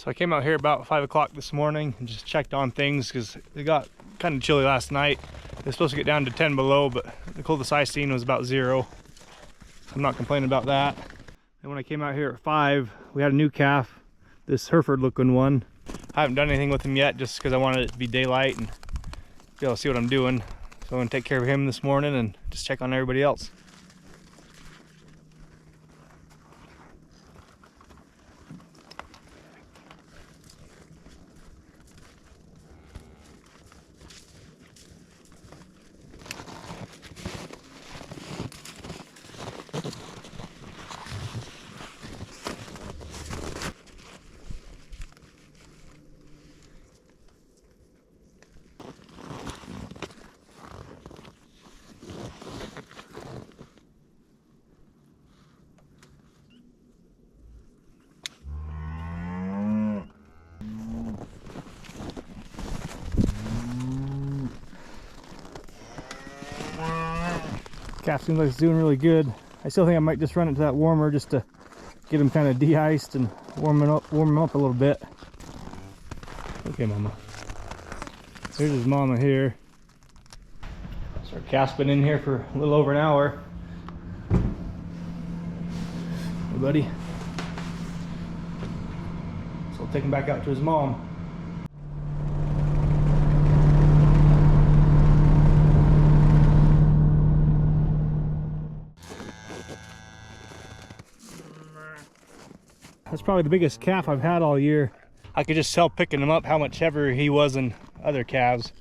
So I came out here about 5 o'clock this morning and just checked on things because it got kind of chilly last night. It was supposed to get down to 10 below, but the coldest I seen was about 0. So I'm not complaining about that. And when I came out here at 5, we had a new calf, this Hereford looking one. I haven't done anything with him yet just because I wanted it to be daylight and be able to see what I'm doing. So I'm going to take care of him this morning and just check on everybody else. Calf seems like it's doing really good. I still think I might just run it to that warmer just to get him kind of de-iced and warm him up a little bit. Okay, mama. Here's his mama here. So our calf's been in here for a little over an hour. Hey, buddy. So we'll take him back out to his mom. That's probably the biggest calf I've had all year. I could just tell picking him up how much heavier he was than other calves.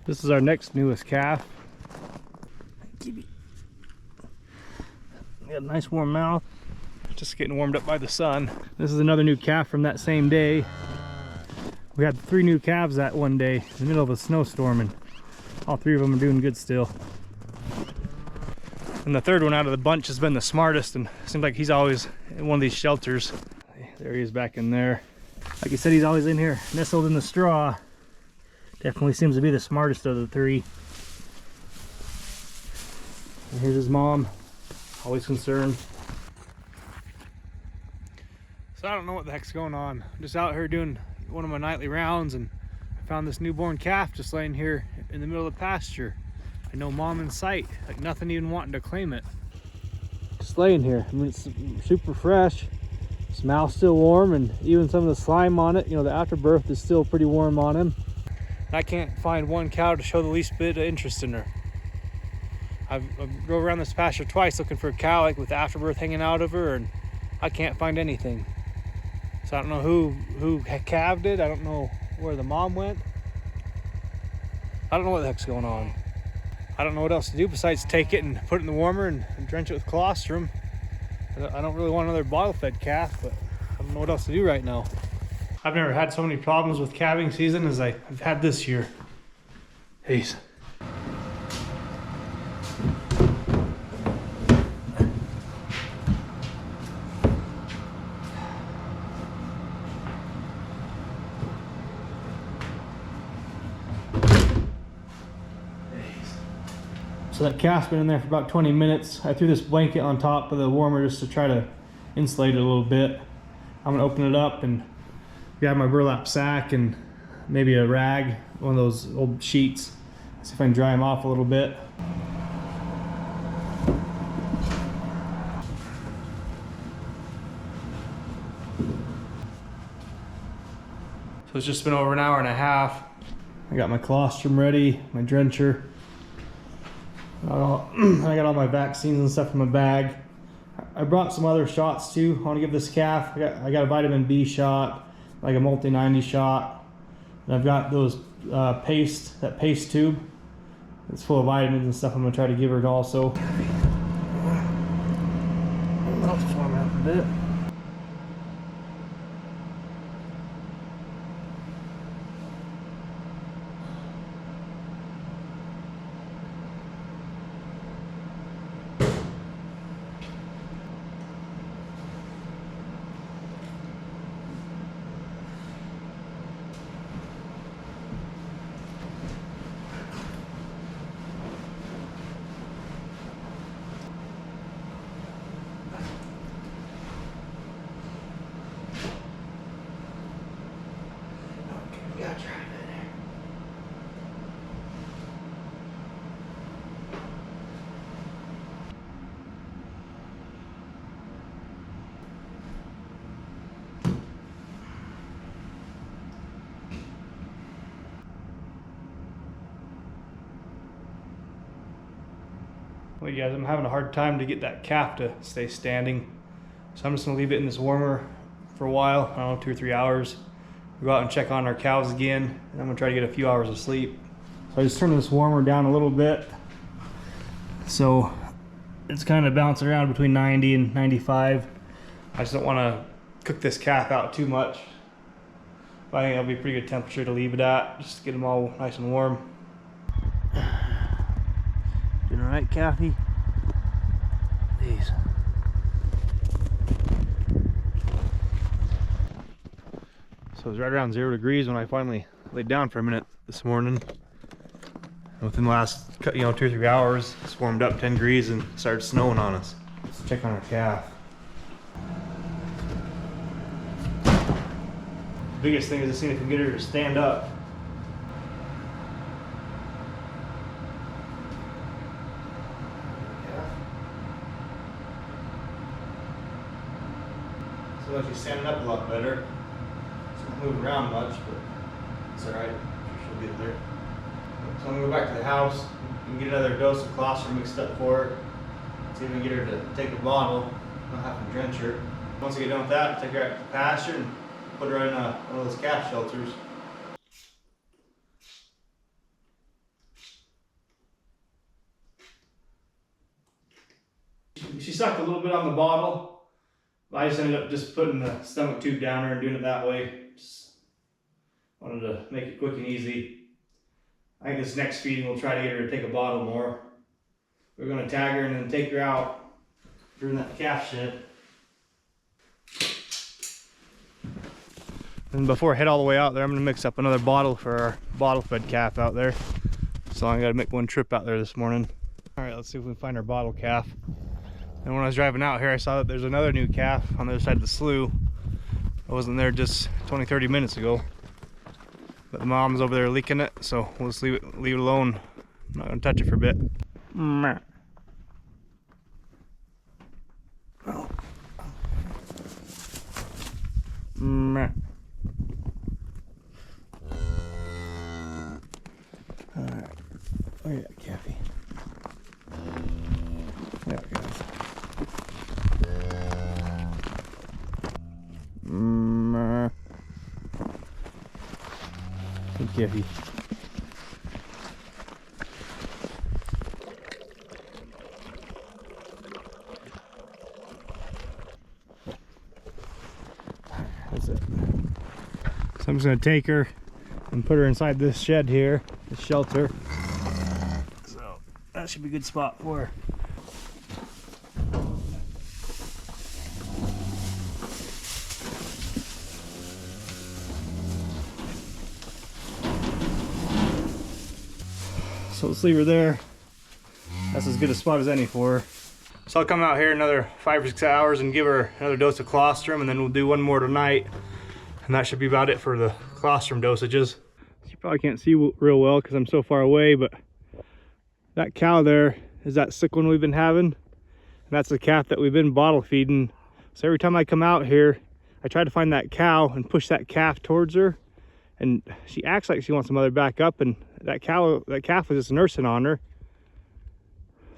This is our next newest calf. Got a nice warm mouth. Just getting warmed up by the sun. This is another new calf from that same day. We had 3 new calves that one day in the middle of a snowstorm, and all 3 of them are doing good still. And the third one out of the bunch has been the smartest, and it seems like he's always in one of these shelters. There he is back in there. Like I said, he's always in here nestled in the straw. Definitely seems to be the smartest of the 3. And here's his mom, always concerned. So I don't know what the heck's going on. I'm just out here doing one of my nightly rounds, and I found this newborn calf just laying here in the middle of the pasture. And no mom in sight, like nothing even wanting to claim it. Just laying here. I mean, it's super fresh. His mouth's still warm, and even some of the slime on it, you know, the afterbirth is still pretty warm on him. And I can't find one cow to show the least bit of interest in her. I've drove around this pasture twice looking for a cow like with afterbirth hanging out of her, and I can't find anything. So I don't know who calved it. I don't know where the mom went. I don't know what the heck's going on. I don't know what else to do besides take it and put it in the warmer and drench it with colostrum. I don't really want another bottle-fed calf, but I don't know what else to do right now. I've never had so many problems with calving season as I've had this year. Jeez. So that calf's been in there for about 20 minutes. I threw this blanket on top of the warmer just to try to insulate it a little bit. I'm gonna open it up and grab my burlap sack and maybe a rag, one of those old sheets. See if I can dry them off a little bit. So it's just been over an hour and a half. I got my colostrum ready, my drencher. I got all my vaccines and stuff in my bag. I brought some other shots too. I want to give this calf. I got a vitamin B shot, like a multi 90 shot. And I've got those that paste tube. It's full of vitamins and stuff. I'm gonna try to give her also. I'll just warm up a bit. Well, you guys, I'm having a hard time to get that calf to stay standing. So I'm just gonna leave it in this warmer for a while, I don't know, 2 or 3 hours. We'll go out and check on our cows again, and I'm gonna try to get a few hours of sleep. So I just turned this warmer down a little bit. So it's kind of bouncing around between 90 and 95. I just don't wanna cook this calf out too much. But I think that'll be a pretty good temperature to leave it at, just to get them all nice and warm. Doing all right, Kathy? Jeez. So it was right around 0 degrees when I finally laid down for a minute this morning. And within the last, 2 or 3 hours, it's warmed up 10 degrees and started snowing on us. Let's check on our calf. The biggest thing is to see if we can get her to stand up. So she's standing up a lot better. She's not moving around much, but it's alright. She'll get there. So I'm gonna go back to the house and get another dose of colostrum mixed up for her. See if we can get her to take a bottle, not have to drench her. Once I get done with that, take her out to the pasture and put her in one of those calf shelters. She sucked a little bit on the bottle. I just ended up just putting the stomach tube down her and doing it that way. Just wanted to make it quick and easy. I think this next feeding we'll try to get her to take a bottle more. We're going to tag her and then take her out during that calf shed. And before I head all the way out there, I'm going to mix up another bottle for our bottle fed calf out there. So I got to make one trip out there this morning. All right, let's see if we can find our bottle calf. And when I was driving out here, I saw that there's another new calf on the other side of the slough. I wasn't there just 20-30 minutes ago. But the mom's over there leaking it, so we'll just leave it alone. I'm not gonna touch it for a bit. Oh. Alright, where you at, Kathy? There it goes. Hey, Kathy. That's it. So I'm just going to take her and put her inside this shed here, this shelter. So that should be a good spot for her. So let's leave her there. That's as good a spot as any for her. So I'll come out here another 5 or 6 hours and give her another dose of colostrum, and then we'll do one more tonight. And that should be about it for the colostrum dosages. You probably can't see real well because I'm so far away, but that cow there is that sick one we've been having. And that's the calf that we've been bottle feeding. So every time I come out here, I try to find that cow and push that calf towards her. And she acts like she wants the mother back up, and that calf was just nursing on her.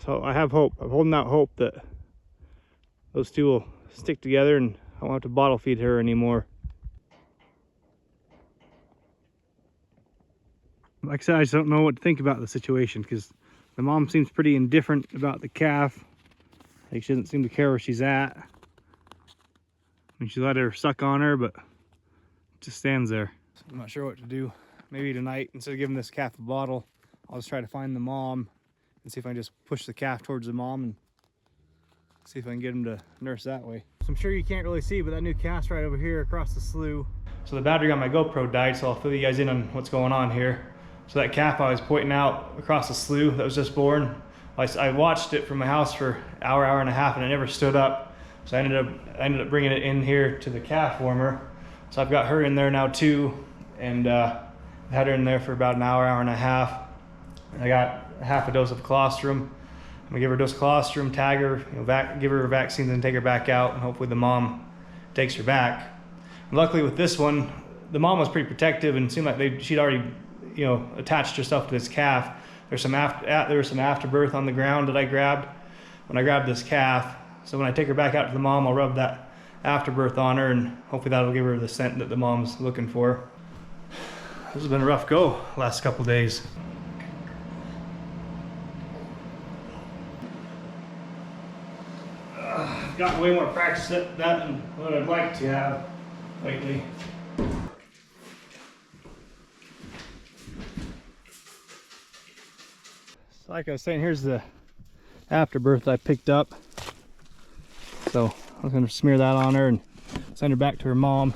So I have hope. I'm holding out hope that those two will stick together and I won't have to bottle feed her anymore. Like I said, I just don't know what to think about the situation because the mom seems pretty indifferent about the calf. Like she doesn't seem to care where she's at. I mean, she let her suck on her, but it just stands there. So I'm not sure what to do. Maybe tonight, instead of giving this calf a bottle, I'll just try to find the mom and see if I can just push the calf towards the mom and see if I can get him to nurse that way. So I'm sure you can't really see, but that new calf's right over here across the slough. So the battery on my GoPro died, so I'll fill you guys in on what's going on here. So that calf I was pointing out across the slough that was just born, I watched it from my house for an hour and a half, and it never stood up. So I ended up bringing it in here to the calf warmer. So I've got her in there now too, and I've had her in there for about an hour and a half. I got half a dose of colostrum. I'm gonna give her a dose of colostrum, tag her, give her her vaccines, and take her back out, and hopefully the mom takes her back. And luckily with this one, the mom was pretty protective and seemed like she'd already, attached herself to this calf. There was some afterbirth on the ground that I grabbed when I grabbed this calf. So when I take her back out to the mom, I'll rub that afterbirth on her, and hopefully that'll give her the scent that the mom's looking for. This has been a rough go last couple days. I've got way more practice at that than what I'd like to have lately. So like I was saying, here's the afterbirth I picked up. So I was going to smear that on her and send her back to her mom.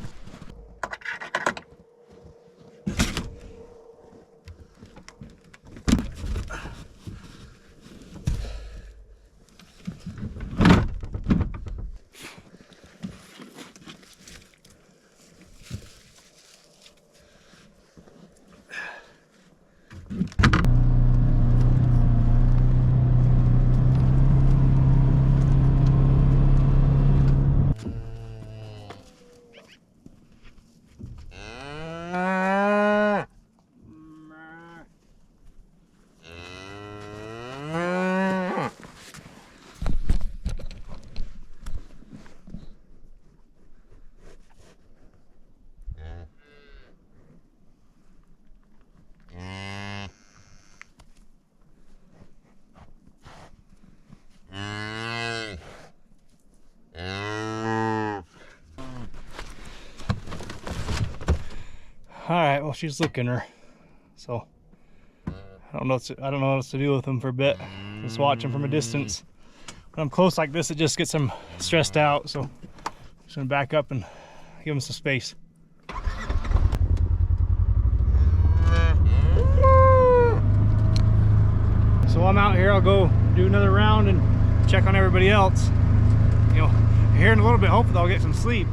All right, well, she's looking her, so I don't know what else to do with them for a bit. Just watch them from a distance. When I'm close like this, it just gets them stressed out. So I'm just gonna back up and give them some space. So I'm out here. I'll go do another round and check on everybody else. You know, here in a little bit, hopefully I'll get some sleep.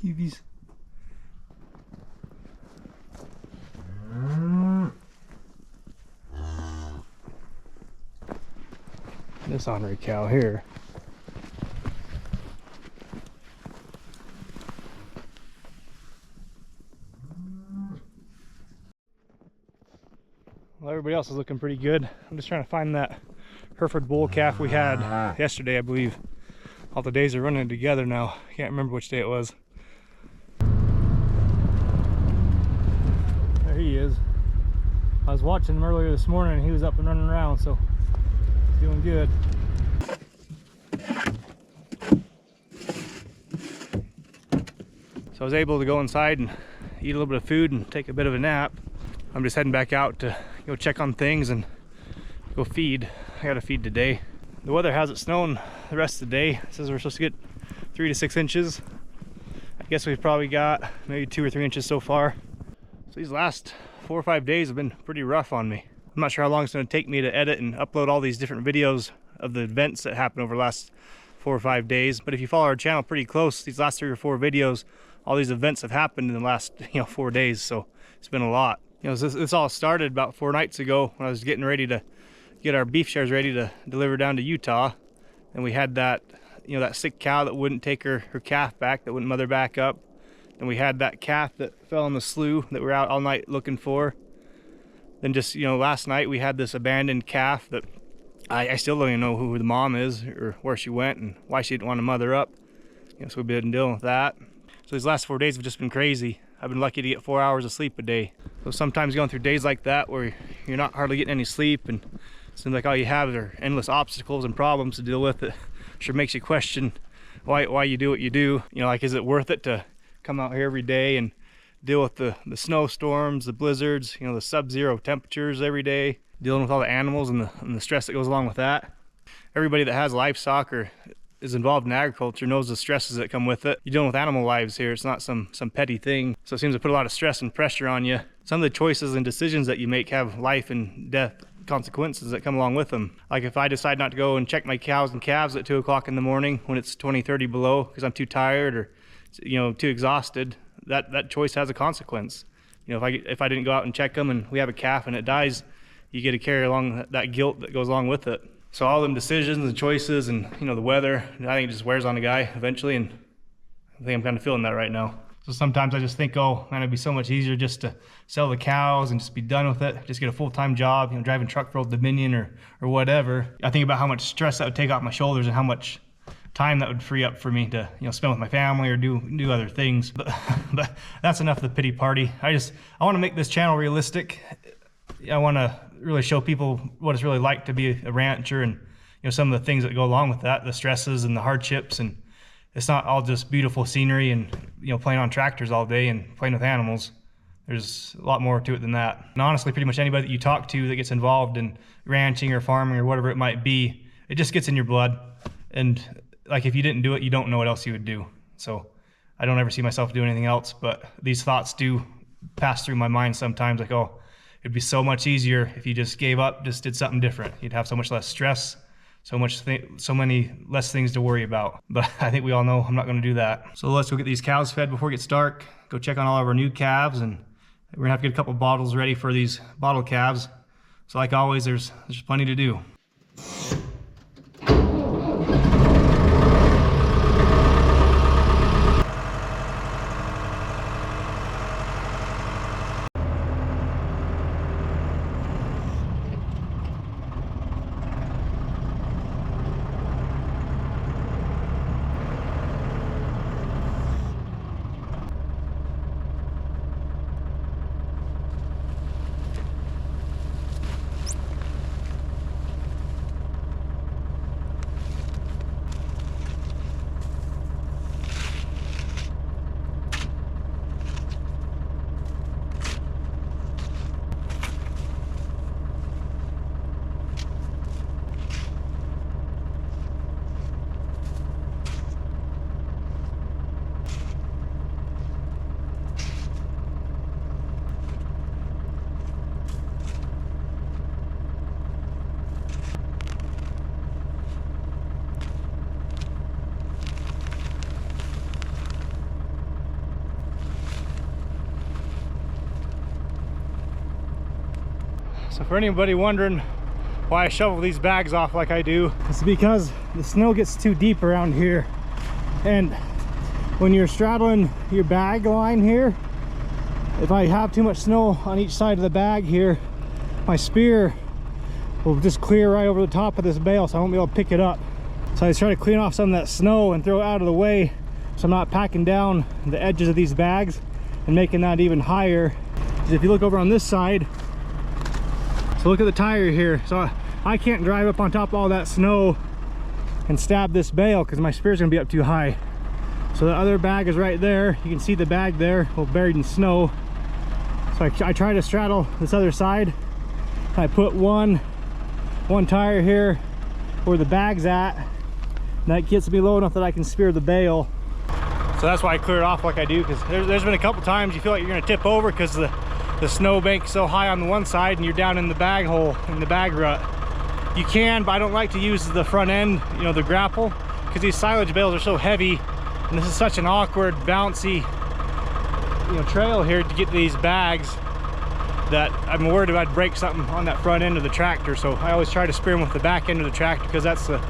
Cuties. This ornery cow here. Well, everybody else is looking pretty good. I'm just trying to find that Hereford bull calf we had yesterday, I believe. All the days are running together now. I can't remember which day it was. There he is. I was watching him earlier this morning and he was up and running around, so he's doing good. So I was able to go inside and eat a little bit of food and take a bit of a nap. I'm just heading back out to go check on things and go feed. I gotta feed today. The weather has it snowing the rest of the day. It says we're supposed to get 3 to 6 inches. I guess we've probably got maybe 2 or 3 inches so far. So these last 4 or 5 days have been pretty rough on me. I'm not sure how long it's going to take me to edit and upload all these different videos of the events that happened over the last 4 or 5 days. But if you follow our channel pretty close, these last 3 or 4 videos, all these events have happened in the last 4 days. So it's been a lot. This all started about 4 nights ago when I was getting ready to get our beef shares ready to deliver down to Utah. And we had that, that sick cow that wouldn't take her calf back, that wouldn't mother back up. And we had that calf that fell in the slough that we were out all night looking for. Then just, last night we had this abandoned calf that I still don't even know who the mom is or where she went and why she didn't want to mother up. So we've been dealing with that. So these last 4 days have just been crazy. I've been lucky to get 4 hours of sleep a day. So sometimes going through days like that where you're not hardly getting any sleep and it seems like all you have are endless obstacles and problems to deal with, it sure makes you question why you do what you do. Like, is it worth it to come out here every day and deal with the snowstorms, the blizzards, the sub-zero temperatures every day, dealing with all the animals and the stress that goes along with that? Everybody that has livestock or is involved in agriculture knows the stresses that come with it. You're dealing with animal lives here. It's not some petty thing. So it seems to put a lot of stress and pressure on you. Some of the choices and decisions that you make have life and death consequences that come along with them. Like if I decide not to go and check my cows and calves at 2 o'clock in the morning when it's 20, 30 below because I'm too tired or too exhausted, that choice has a consequence. If I didn't go out and check them and we have a calf and it dies, you get to carry along that guilt that goes along with it. So all them decisions and choices and, you know, the weather, I think it just wears on a guy eventually, and I think I'm kind of feeling that right now. So sometimes I just think, oh man, it'd be so much easier just to sell the cows and just be done with it. Just get a full-time job, you know, driving truck for Old Dominion or whatever. I think about how much stress that would take off my shoulders and how much time that would free up for me to, you know, spend with my family or do other things. But that's enough of the pity party. I want to make this channel realistic. I want to really show people what it's really like to be a rancher, and, you know, some of the things that go along with that, the stresses and the hardships. And it's not all just beautiful scenery and, you know, playing on tractors all day and playing with animals. There's a lot more to it than that. And honestly, pretty much anybody that you talk to that gets involved in ranching or farming or whatever it might be, it just gets in your blood. And like, if you didn't do it, you don't know what else you would do. So I don't ever see myself doing anything else, but these thoughts do pass through my mind sometimes, like, oh, it'd be so much easier if you just gave up, just did something different. You'd have so much less stress, so many less things to worry about. But I think we all know I'm not going to do that. So let's go get these cows fed before it gets dark. Go check on all of our new calves, and we're gonna have to get a couple bottles ready for these bottle calves. So like always, there's plenty to do. So for anybody wondering why I shovel these bags off like I do, it's because the snow gets too deep around here. And when you're straddling your bag line here, if I have too much snow on each side of the bag here, my spear will just clear right over the top of this bale, so I won't be able to pick it up. So I just try to clean off some of that snow and throw it out of the way, so I'm not packing down the edges of these bags and making that even higher. Because if you look over on this side, so look at the tire here. So I can't drive up on top of all that snow and stab this bale because my spear's gonna be up too high. So the other bag is right there. You can see the bag there, all buried in snow. So I try to straddle this other side. I put one tire here where the bag's at, and that gets me low enough that I can spear the bale. So that's why I clear it off like I do, because there's been a couple times you feel like you're gonna tip over because the snow bank's so high on the one side and you're down in the bag hole, in the bag rut. You can, but I don't like to use the front end, you know, the grapple, because these silage bales are so heavy, and this is such an awkward, bouncy, you know, trail here to get to these bags that I'm worried about I'd break something on that front end of the tractor. So I always try to spear them with the back end of the tractor, because that's the,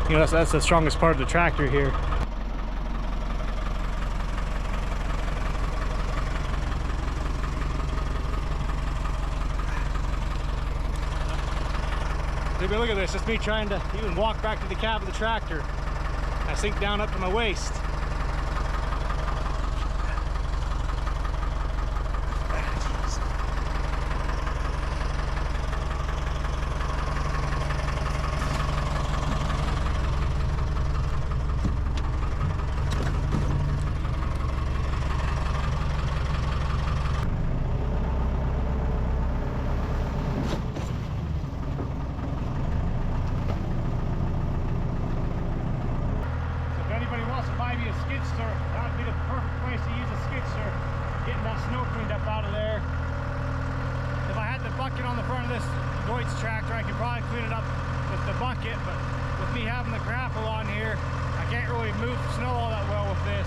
you know, that's the strongest part of the tractor here. Look at this, it's me trying to even walk back to the cab of the tractor. I sink down up to my waist. Tractor, I could probably clean it up with the bucket, but with me having the grapple on here, I can't really move snow all that well with this.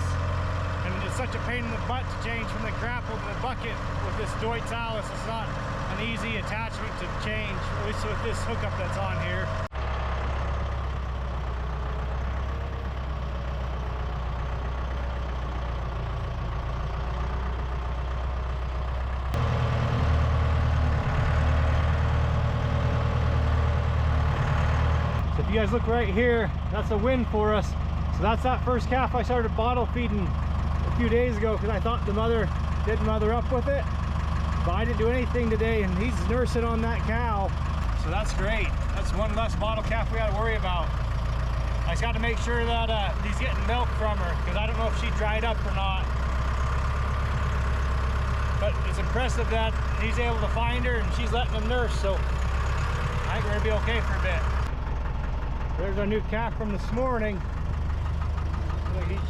And it's such a pain in the butt to change from the grapple to the bucket with this Deutz Alice. It's not an easy attachment to change, at least with this hookup that's on here. you guys look right here, that's a win for us. So that's that first calf I started bottle feeding a few days ago because I thought the mother didn't mother up with it. But I didn't do anything today, and he's nursing on that cow. So that's great. That's one less bottle calf we got to worry about. I just got to make sure that he's getting milk from her because I don't know if she dried up or not. But it's impressive that he's able to find her and she's letting him nurse, so I think we're gonna be okay for a bit. There's our new calf from this morning.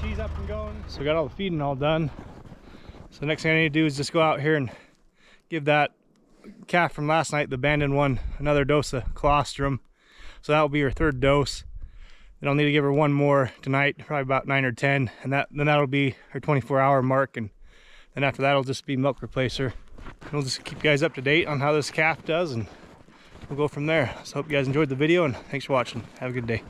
She's up and going. So we got all the feeding all done. So the next thing I need to do is just go out here and give that calf from last night, the abandoned one, another dose of colostrum. So that will be her third dose. Then I'll need to give her one more tonight, probably about 9 or 10, and then that'll be her 24-hour mark. And then after that, it'll just be milk replacer. We'll just keep you guys up to date on how this calf does, and we'll go from there. So hope you guys enjoyed the video, and thanks for watching. Have a good day.